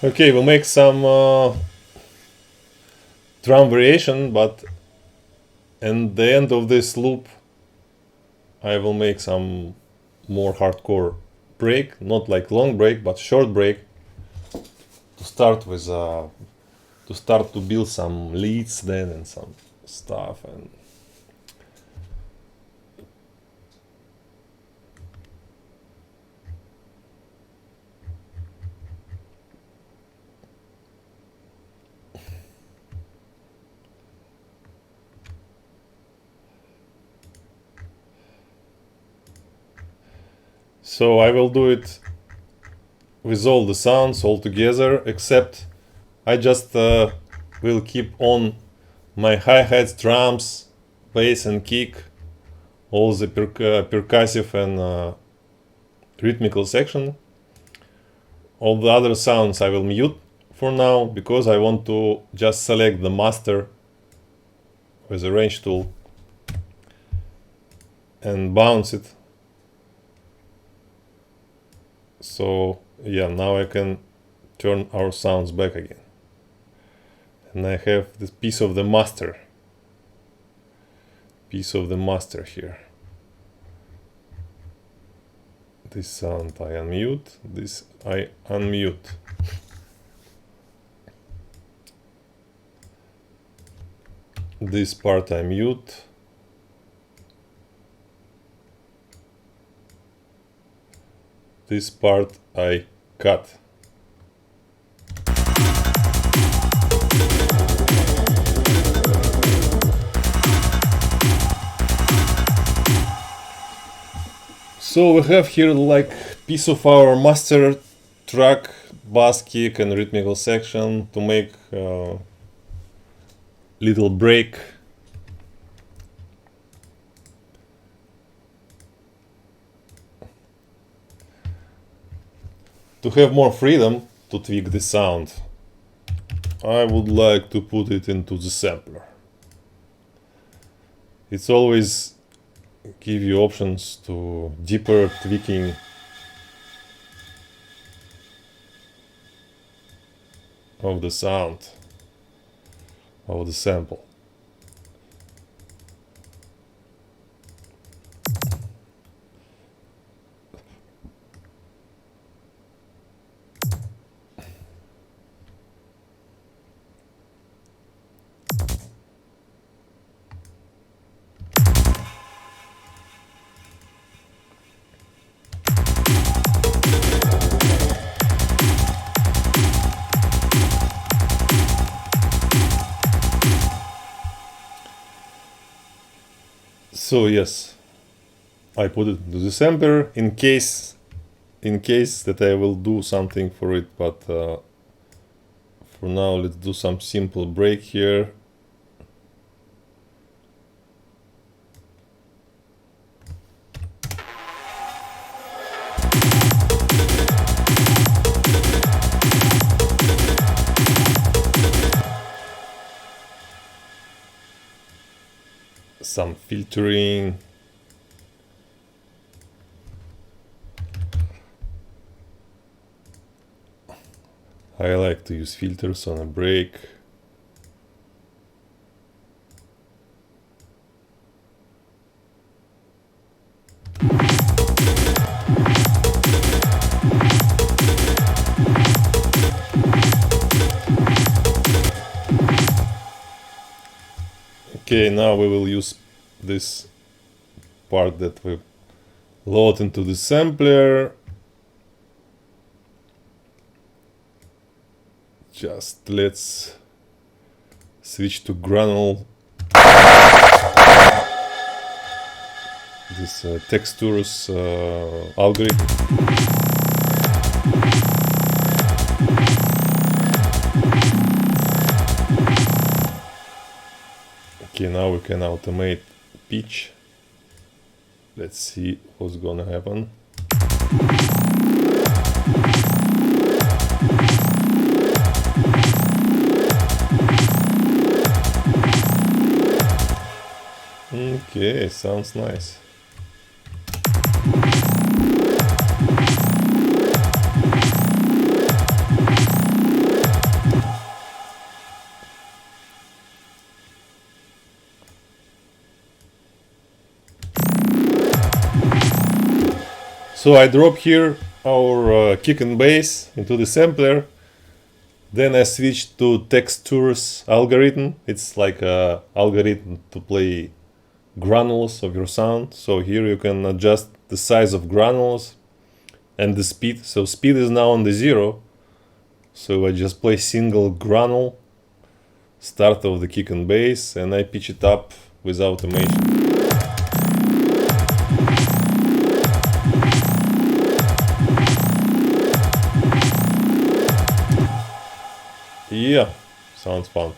Okay, we'll make some drum variation, but at the end of this loop I will make some more hardcore break, not like long break, but short break, to start with to start to build some leads then and some stuff. And so I will do it with all the sounds all together, except I just will keep on my hi-hats, drums, bass and kick, all the percussive and rhythmical section. All the other sounds I will mute for now, because I want to just select the master with the range tool and bounce it. So yeah, now I can turn our sounds back again. And I have this piece of the master here. This sound I unmute, this I unmute. This part I mute. This part I cut. So we have here like piece of our master track, bass kick and rhythmical section to make a little break. To have more freedom to tweak the sound, I would like to put it into the sampler. It's always give you options to deeper tweaking of the sound of the sample. So yes, I put it into the sampler in case that I will do something for it, but for now let's do some simple break here. Some filtering. I like to use filters on a break. Okay, now we will use this part that we load into the sampler. Just let's switch to granule. This textures algorithm. Okay, now we can automate pitch. Let's see what's gonna happen. Okay, sounds nice. So I drop here our kick and bass into the sampler. Then I switch to textures algorithm. It's like a algorithm to play granules of your sound. So here you can adjust the size of granules and the speed. So speed is now on the 0. So I just play single granule, start of the kick and bass, and I pitch it up with automation. Yeah, sounds fun.